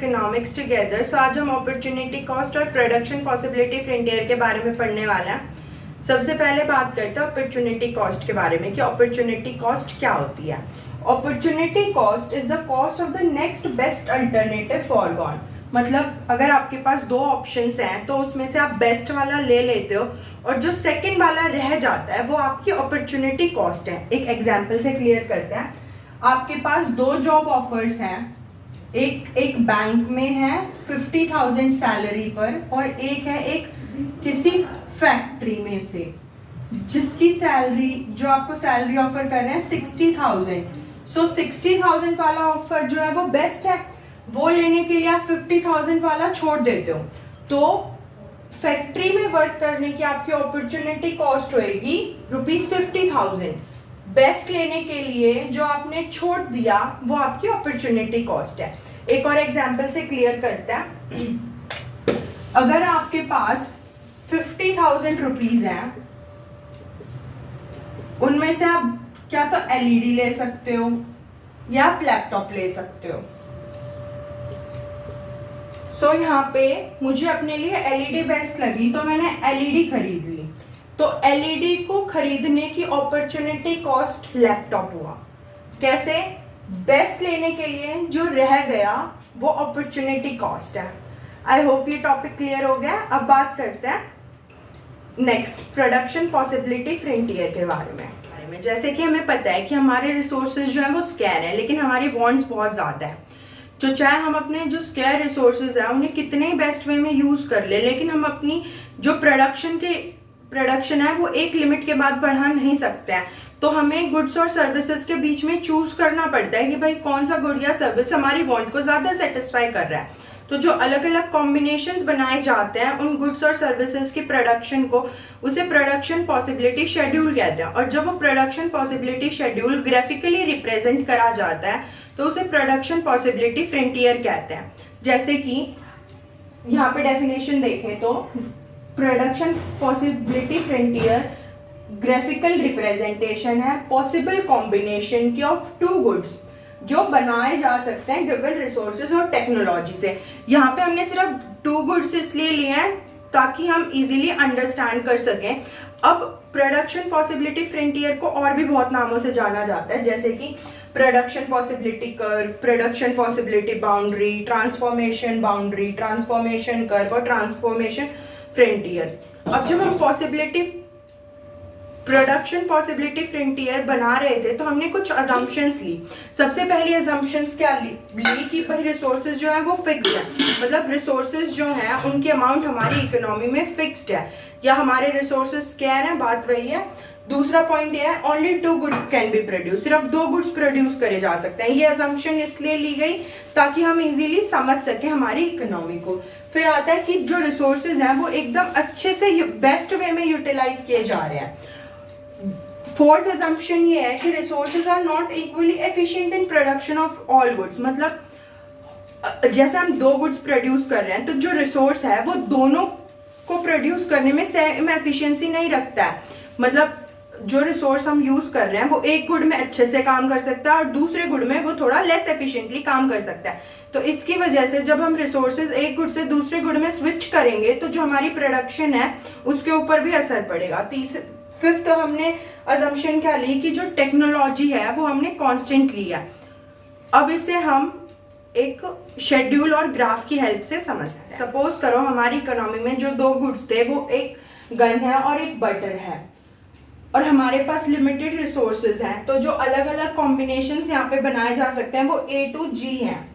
Economics together. सो आज हम opportunity cost और प्रोडक्शन पॉसिबिलिटी फ्रंटियर के बारे में पढ़ने वाला है। सबसे पहले बात करते हैं अपॉर्चुनिटी कॉस्ट के बारे में कि अपॉर्चुनिटी कॉस्ट क्या होती है। Opportunity cost is the cost of the next best alternative foregone. मतलब अगर आपके पास दो ऑप्शंस हैं तो उसमें से आप बेस्ट वाला ले लेते हो और जो सेकंड वाला रह जाता है वो आपकी अपॉर्चुनिटी कॉस्ट है। एक एग्जांपल से क्लियर करते हैं। आपके पास दो जॉब ऑफर्स हैं, एक बैंक में है 50,000 सैलरी पर और एक है एक किसी फैक्ट्री में से जिसकी सैलरी जो आपको सैलरी ऑफर कर रहे हैं 60,000। सो 60,000 वाला ऑफर जो है वो बेस्ट है, वो लेने के लिए आप 50,000 वाला छोड़ देते हो। तो फैक्ट्री में वर्क करने की आपकी अपॉर्चुनिटी कॉस्ट होएगी ₹50,000। बेस्ट लेने के लिए जो आपने छोड़ दिया वो आपकी अपॉर्चुनिटी कॉस्ट है। एक और एग्जांपल से क्लियर करते हैं। अगर आपके पास 50,000 रुपीज हैं, उनमें से आप क्या तो एलईडी ले सकते हो या आप लैपटॉप ले सकते हो। सो यहाँ पे मुझे अपने लिए एलईडी बेस्ट लगी तो मैंने एलईडी खरीद ली। तो एलईडी को खरीदने की अपॉर्चुनिटी कॉस्ट लैपटॉप हुआ। कैसे? बेस्ट लेने के लिए जो रह गया वो अपॉर्चुनिटी कॉस्ट है। आई होप ये टॉपिक क्लियर हो गया। अब बात करते हैं नेक्स्ट प्रोडक्शन पॉसिबिलिटी फ्रंटियर के बारे में। जैसे कि हमें पता है कि हमारे रिसोर्सेज जो है वो स्केयर है, लेकिन हमारी वांट्स बहुत ज़्यादा है। तो चाहे हम अपने जो स्केयर रिसोर्सेज हैं उन्हें कितने ही बेस्ट वे में यूज़ कर ले, लेकिन हम अपनी जो प्रोडक्शन है वो एक लिमिट के बाद बढ़ा नहीं सकते हैं। तो हमें गुड्स और सर्विसेज के बीच में चूज करना पड़ता है कि भाई कौन सा गुड या सर्विस हमारी वांट को ज़्यादा सेटिस्फाई कर रहा है। तो जो अलग अलग कॉम्बिनेशंस बनाए जाते हैं उन गुड्स और सर्विसेज की प्रोडक्शन को, उसे प्रोडक्शन पॉसिबिलिटी शेड्यूल कहते हैं। और जब वो production possibility schedule graphically represent करा जाता है तो उसे प्रोडक्शन पॉसिबिलिटी फ्रंटियर कहते हैं। जैसे कि यहाँ पे डेफिनेशन देखें तो production possibility frontier graphical representation है पॉसिबल कॉम्बिनेशन की ऑफ टू गुड्स जो बनाए जा सकते हैं गिवन रिसोर्सेज और टेक्नोलॉजी से। यहाँ पे हमने सिर्फ टू गुड्स इसलिए लिए हैं ताकि हम इजीली अंडरस्टैंड कर सकें। अब प्रोडक्शन पॉसिबिलिटी फ्रंटियर को और भी बहुत नामों से जाना जाता है, जैसे कि production possibility curve, production possibility boundary, transformation boundary, transformation curve और ट्रांसफॉर्मेशन फ्रंटियर। अब जब हम प्रोडक्शन पॉसिबिलिटी फ्रंटियर बना रहे थे तो हमने कुछ अजम्पशंस ली। सबसे पहली अजम्पशंस क्या ली कि भाई रिसोर्सेज जो है वो फिक्स्ड है, मतलब रिसोर्सेज जो हैं उनकी अमाउंट हमारी इकोनॉमी में फिक्स्ड है या हमारे रिसोर्सेज स्केयर हैं, बात वही है। दूसरा पॉइंट ये है only two goods can be produce, सिर्फ दो गुड्स प्रोड्यूस करे जा सकते हैं। ये अजम्पशन इसलिए ली गई ताकि हम इजीली समझ सके हमारी इकोनॉमी को। फिर आता है कि जो रिसोर्सेज हैं वो एकदम अच्छे से बेस्ट वे में यूटिलाइज किए जा रहे हैं। फोर्थ अजम्पशन ये है कि resources are not equally efficient in production of all goods. मतलब जैसे हम दो गुड्स प्रोड्यूस कर रहे हैं तो जो रिसोर्स है वो दोनों को प्रोड्यूस करने में सेम एफिशिएंसी नहीं रखता है। मतलब जो रिसोर्स हम यूज कर रहे हैं वो एक गुड में अच्छे से काम कर सकता है और दूसरे गुड में वो थोड़ा लेस एफिशिएंटली काम कर सकता है। तो इसकी वजह से जब हम रिसोर्सेज एक गुड से दूसरे गुड में स्विच करेंगे तो जो हमारी प्रोडक्शन है उसके ऊपर भी असर पड़ेगा। फिफ्थ तो हमने अजम्पशन क्या ली कि जो टेक्नोलॉजी है वो हमने कांस्टेंट लिया। अब इसे हम एक शेड्यूल और ग्राफ की हेल्प से समझते हैं। सपोज करो हमारी इकोनॉमी में जो दो गुड्स थे वो एक गन है और एक बटर है और हमारे पास लिमिटेड रिसोर्सेज हैं। तो जो अलग अलग कॉम्बिनेशंस यहाँ पे बनाए जा सकते हैं वो A to G हैं।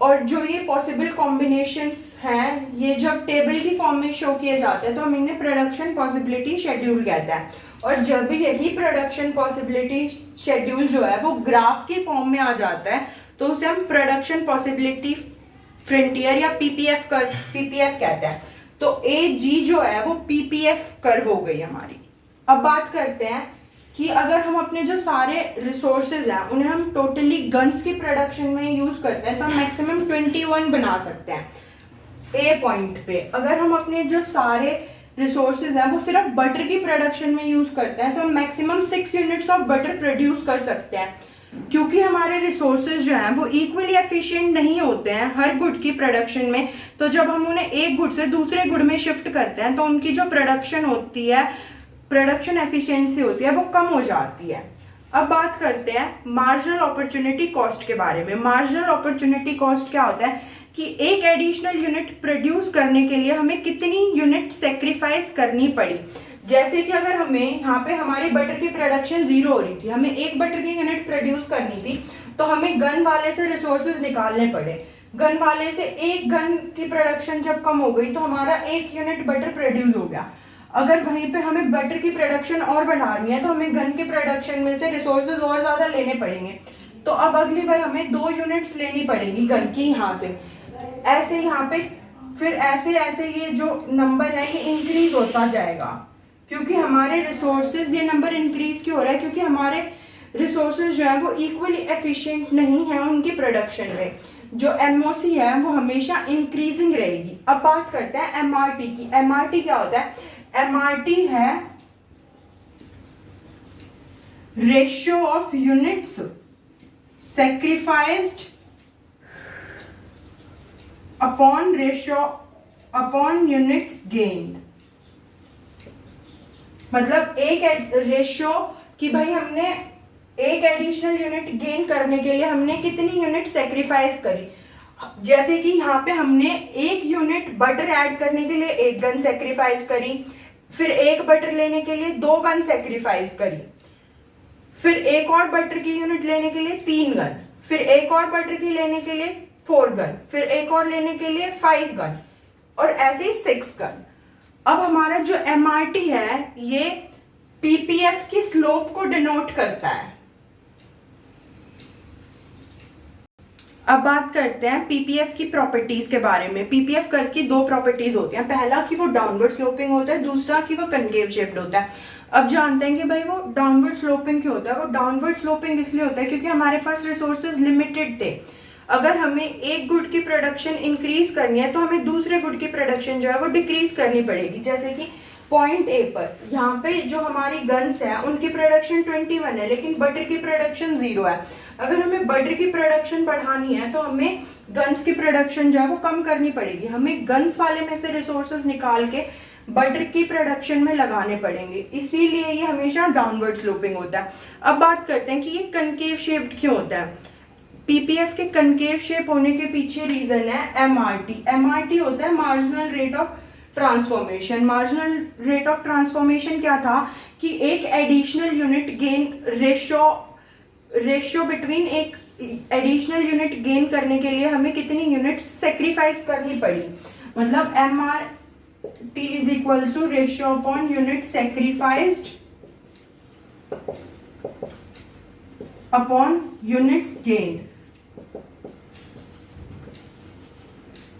और जो ये पॉसिबल कॉम्बिनेशंस हैं ये जब टेबल की फॉर्म में शो किए जाते हैं तो हम इन्हें प्रोडक्शन पॉसिबिलिटी शेड्यूल कहते हैं। और जब भी यही प्रोडक्शन पॉसिबिलिटी शेड्यूल जो है वो ग्राफ की फॉर्म में आ जाता है तो उसे हम प्रोडक्शन पॉसिबिलिटी फ्रंटियर या पीपीएफ कहते हैं। तो AG जो है वो PPF कर्व हो गई हमारी। अब बात करते हैं कि अगर हम अपने जो सारे रिसोर्सेज हैं उन्हें हम टोटली गन्स की प्रोडक्शन में यूज करते हैं तो हम मैक्सिमम 21 बना सकते हैं A पॉइंट पे। अगर हम अपने जो सारे रिसोर्सेज हैं वो सिर्फ बटर की प्रोडक्शन में यूज करते हैं तो हम maximum 6 units of butter produce कर सकते हैं। क्योंकि हमारे रिसोर्सेज जो हैं वो इक्वली एफिशिएंट नहीं होते हैं हर गुड की प्रोडक्शन में। तो जब हम उन्हें एक गुड से दूसरे गुड में शिफ्ट करते हैं तो उनकी जो प्रोडक्शन होती है, प्रोडक्शन एफिशिएंसी होती है, वो कम हो जाती है। अब बात करते हैं मार्जिनल अपॉर्चुनिटी कॉस्ट के बारे में। मार्जिनल अपॉर्चुनिटी कॉस्ट क्या होता है कि एक एडिशनल यूनिट प्रोड्यूस करने के लिए हमें कितनी यूनिट सेक्रीफाइस करनी पड़ी। जैसे कि अगर हमें यहाँ पे हमारी बटर की प्रोडक्शन 0 हो रही थी, हमें एक बटर की यूनिट प्रोड्यूस करनी थी, तो हमें गन वाले से रिसोर्सेज निकालने पड़े। गन वाले से एक गन की प्रोडक्शन जब कम हो गई तो हमारा एक यूनिट बटर प्रोड्यूस हो गया। अगर वहीं पे हमें बटर की प्रोडक्शन और बढ़ानी है तो हमें गन की प्रोडक्शन में से रिसोर्सेज और ज़्यादा लेने पड़ेंगे। तो अब अगली बार हमें 2 यूनिट्स लेनी पड़ेंगी गन की यहाँ से। ऐसे यहाँ पे फिर ऐसे ऐसे ये जो नंबर है ये इंक्रीज होता जाएगा, क्योंकि हमारे रिसोर्सेज, ये नंबर इंक्रीज क्यों हो रहा है, क्योंकि हमारे रिसोर्सेज जो है वो इक्वली एफिशिएंट नहीं है उनकी प्रोडक्शन में। जो एमओसी है वो हमेशा इंक्रीजिंग रहेगी। अब बात करते हैं एमआरटी की। एमआरटी क्या होता है? एमआरटी है ratio of units sacrificed upon ratio upon units gained. मतलब एक रेशियो कि भाई हमने एक एडिशनल यूनिट गेन करने के लिए हमने कितनी यूनिट सेक्रीफाइस करी। जैसे कि यहाँ पे हमने एक यूनिट बटर ऐड करने के लिए एक गन सेक्रीफाइस करी, फिर एक बटर लेने के लिए 2 गन सेक्रीफाइस करी, फिर एक और बटर की यूनिट लेने के लिए 3 गन, फिर एक और बटर की लेने के लिए 4 गन, फिर एक और लेने के लिए 5 गन, और ऐसे ही 6 गन। अब हमारा जो एमआरटी है ये पीपीएफ की स्लोप को डिनोट करता है। अब बात करते हैं पीपीएफ की प्रॉपर्टीज के बारे में। पीपीएफ कर्व की 2 प्रॉपर्टीज होती हैं, पहला कि वो डाउनवर्ड स्लोपिंग होता है, दूसरा कि वो कनकेव शेप्ड होता है। अब जानते हैं कि भाई वो डाउनवर्ड स्लोपिंग क्यों होता है। वो डाउनवर्ड स्लोपिंग इसलिए होता है क्योंकि हमारे पास रिसोर्सेज लिमिटेड थे। अगर हमें एक गुड की प्रोडक्शन इंक्रीज करनी है तो हमें दूसरे गुड की प्रोडक्शन जो है वो डिक्रीज करनी पड़ेगी। जैसे कि पॉइंट ए पर यहाँ पे जो हमारी गन्स है उनकी प्रोडक्शन 21 है, लेकिन बटर की प्रोडक्शन 0 है। अगर हमें बटर की प्रोडक्शन बढ़ानी है तो हमें गन्स की प्रोडक्शन जो है वो कम करनी पड़ेगी। हमें गन्स वाले में से रिसोर्सेज निकाल के बटर की प्रोडक्शन में लगाने पड़ेंगे, इसीलिए ये हमेशा डाउनवर्ड स्लोपिंग होता है। अब बात करते हैं कि ये कनकेव शेप्ड क्यों होता है। पीपीएफ के कनकेव शेप होने के पीछे रीजन है एमआरटी। एमआरटी होता है marginal rate of transformation. Marginal rate of transformation क्या था कि एक additional unit gain ratio between एक एडिशनल यूनिट गेन करने के लिए हमें कितनी यूनिट्स सेक्रीफाइस करनी पड़ी। मतलब MRT is equal to ratio upon unit sacrificed upon units gained.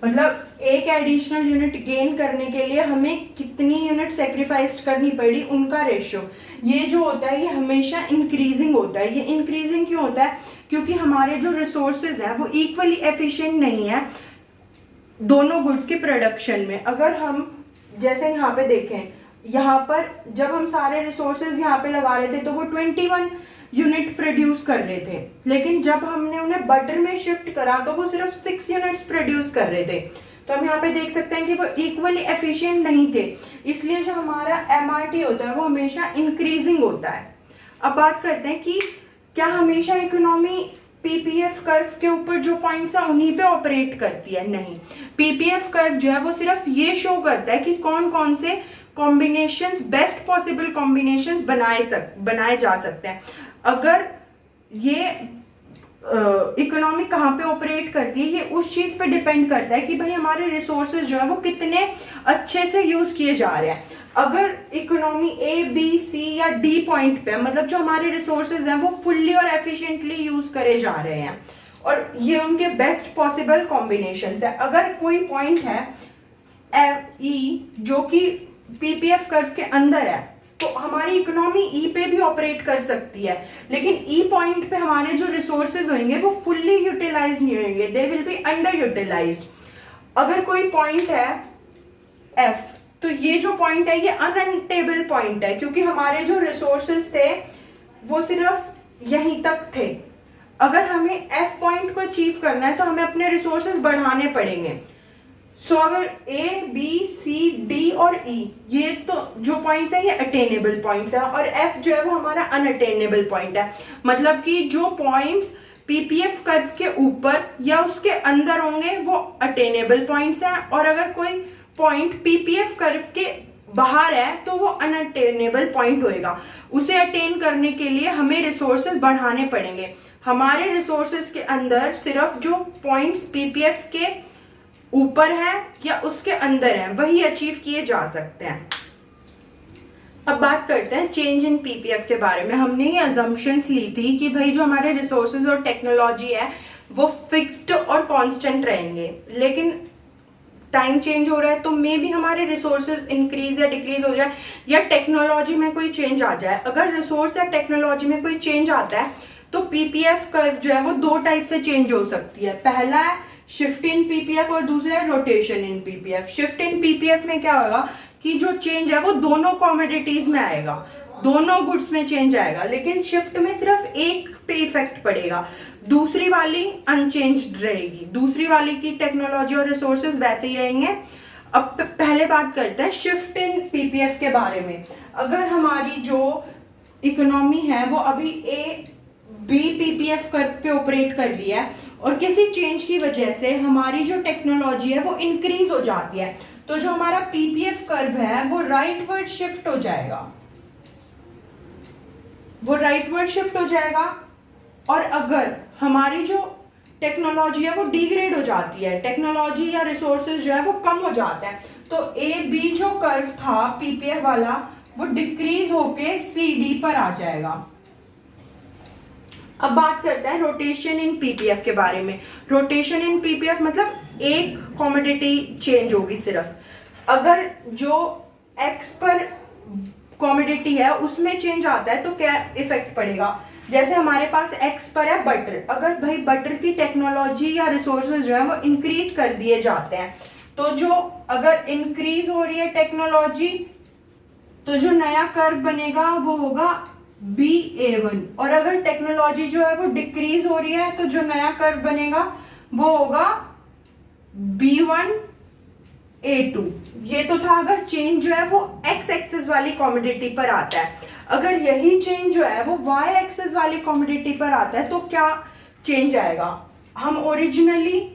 मतलब एक एडिशनल यूनिट गेन करने के लिए हमें कितनी यूनिट सेक्रीफाइस करनी पड़ी, उनका रेशियो। ये जो होता है ये हमेशा इंक्रीजिंग होता है। ये इंक्रीजिंग क्यों होता है? क्योंकि हमारे जो रिसोर्सेज हैं वो इक्वली एफिशिएंट नहीं है दोनों गुड्स की प्रोडक्शन में। अगर हम जैसे यहाँ पे देखें, यहाँ पर जब हम सारे रिसोर्सेज यहाँ पे लगा रहे थे तो वो 21 यूनिट प्रोड्यूस कर रहे थे, लेकिन जब हमने उन्हें बटर में शिफ्ट करा तो वो सिर्फ 6 यूनिट्स प्रोड्यूस कर रहे थे। तो हम यहाँ पे देख सकते हैं कि वो इक्वली एफिशिएंट नहीं थे, इसलिए जो हमारा एमआरटी होता है वो हमेशा इंक्रीजिंग होता है। अब बात करते हैं कि क्या हमेशा इकोनॉमी पीपीएफ कर्व के ऊपर जो पॉइंट्स है उन्हीं पे ऑपरेट करती है? नहीं, पीपीएफ कर्व जो है वो सिर्फ ये शो करता है कि कौन कौन से कॉम्बिनेशंस, बेस्ट पॉसिबल कॉम्बिनेशंस बनाए जा सकते हैं। अगर ये इकोनॉमी कहाँ पे ऑपरेट करती है, ये उस चीज़ पे डिपेंड करता है कि भाई हमारे रिसोर्सेज जो है वो कितने अच्छे से यूज़ किए जा रहे हैं। अगर इकोनॉमी ए, बी, सी या डी पॉइंट पे, मतलब जो हमारे रिसोर्सेज हैं वो फुल्ली और एफिशिएंटली यूज़ करे जा रहे हैं और ये उनके बेस्ट पॉसिबल कॉम्बिनेशंस है। अगर कोई पॉइंट है ई जो कि पीपीएफ कर्व के अंदर है तो हमारी इकोनॉमी ई पे भी ऑपरेट कर सकती है, लेकिन ई पॉइंट पे हमारे जो रिसोर्सेज होंगे वो फुल्ली यूटिलाइज नहीं होंगे, they will be under utilised. अगर कोई पॉइंट है एफ, तो ये जो पॉइंट है ये अनअनटेबल पॉइंट है, क्योंकि हमारे जो रिसोर्सेज थे वो सिर्फ यहीं तक थे, अगर हमें एफ पॉइंट को अचीव करना है तो हमें अपने रिसोर्सेज बढ़ाने पड़ेंगे। सो अगर ए बी सी डी और ई ये तो जो पॉइंट्स हैं ये अटेनेबल पॉइंट्स हैं, और एफ जो है वो हमारा अनअटेनेबल पॉइंट है। मतलब कि जो पॉइंट्स पीपीएफ कर्व के ऊपर या उसके अंदर होंगे वो अटेनेबल पॉइंट्स हैं, और अगर कोई पॉइंट पीपीएफ कर्व के बाहर है तो वो अनअटेनेबल पॉइंट होएगा। उसे अटेन करने के लिए हमें रिसोर्सेज बढ़ाने पड़ेंगे। हमारे रिसोर्सेज के अंदर सिर्फ जो पॉइंट्स पीपीएफ के ऊपर है या उसके अंदर है वही अचीव किए जा सकते हैं। अब बात करते हैं चेंज इन पीपीएफ के बारे में। हमने ये अजम्पशंस ली थी कि भाई जो हमारे रिसोर्सेज और टेक्नोलॉजी है वो फिक्स्ड और कांस्टेंट रहेंगे, लेकिन टाइम चेंज हो रहा है तो मे भी हमारे रिसोर्सेज इंक्रीज या डिक्रीज हो जाए या टेक्नोलॉजी में कोई चेंज आ जाए। अगर रिसोर्स या टेक्नोलॉजी में कोई चेंज आता है तो पीपीएफ कर्व जो है वो दो टाइप से चेंज हो सकती है। पहला है शिफ्ट इन पीपीएफ और दूसरा है rotation in PPF. Shift in PPF में क्या होगा कि जो चेंज है वो दोनों कमोडिटीज में आएगा, दोनों गुड्स में चेंज आएगा, लेकिन शिफ्ट में सिर्फ एक पे इफेक्ट पड़ेगा, दूसरी वाली अनचेंज्ड रहेगी, दूसरी वाली की टेक्नोलॉजी और रिसोर्सेज वैसे ही रहेंगे। अब पहले बात करते हैं शिफ्ट इन पीपीएफ के बारे में। अगर हमारी जो इकोनॉमी है वो अभी ए बी पीपीएफ कर्व पे ऑपरेट कर रही है और किसी चेंज की वजह से हमारी जो टेक्नोलॉजी है वो इंक्रीज हो जाती है, तो जो हमारा पीपीएफ कर्व है वो राइटवर्ड शिफ्ट हो जाएगा, वो राइटवर्ड शिफ्ट हो जाएगा। और अगर हमारी जो टेक्नोलॉजी है वो डिग्रेड हो जाती है, टेक्नोलॉजी या रिसोर्सेज जो है वो कम हो जाते हैं, तो ए बी जो कर्व था पीपीएफ वाला वो डिक्रीज होके सी डी पर आ जाएगा। अब बात करते हैं रोटेशन इन पीपीएफ के बारे में। रोटेशन इन पीपीएफ मतलब एक कमोडिटी चेंज होगी सिर्फ। अगर जो एक्स पर कमोडिटी है उसमें चेंज आता है तो क्या इफेक्ट पड़ेगा। जैसे हमारे पास एक्स पर है बटर, अगर भाई बटर की टेक्नोलॉजी या रिसोर्सेज जो है वो इंक्रीज कर दिए जाते हैं तो जो अगर इंक्रीज हो रही है टेक्नोलॉजी तो जो नया कर्व बनेगा वो होगा BA1, और अगर टेक्नोलॉजी जो है वो डिक्रीज हो रही है तो जो नया कर्व बनेगा वो होगा B1A2। ये तो था अगर चेंज जो है वो एक्स एक्सिस वाली कमोडिटी पर आता है। अगर यही चेंज जो है वो वाई एक्सिस वाली कमोडिटी पर आता है तो क्या चेंज आएगा। हम ओरिजिनली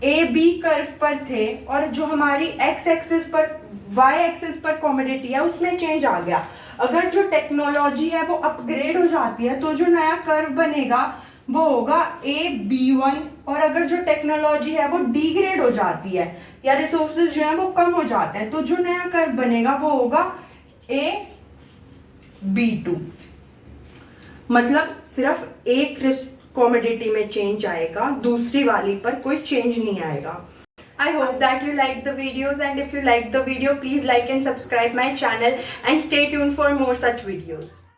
ए बी कर्व पर थे और जो हमारी एक्स एक्सिस पर वाई एक्सिस पर कमोडिटी है उसमें चेंज आ गया। अगर जो टेक्नोलॉजी है वो अपग्रेड हो जाती है तो जो नया कर्व बनेगा वो होगा AB1, और अगर जो टेक्नोलॉजी है वो डिग्रेड हो जाती है या रिसोर्सेज जो है वो कम हो जाते हैं तो जो नया कर्व बनेगा वो होगा AB2। मतलब सिर्फ एक कमोडिटी में चेंज आएगा, दूसरी वाली पर कोई चेंज नहीं आएगा। I hope that you liked the videos, and if you liked the video please like and subscribe my channel and stay tuned for more such videos.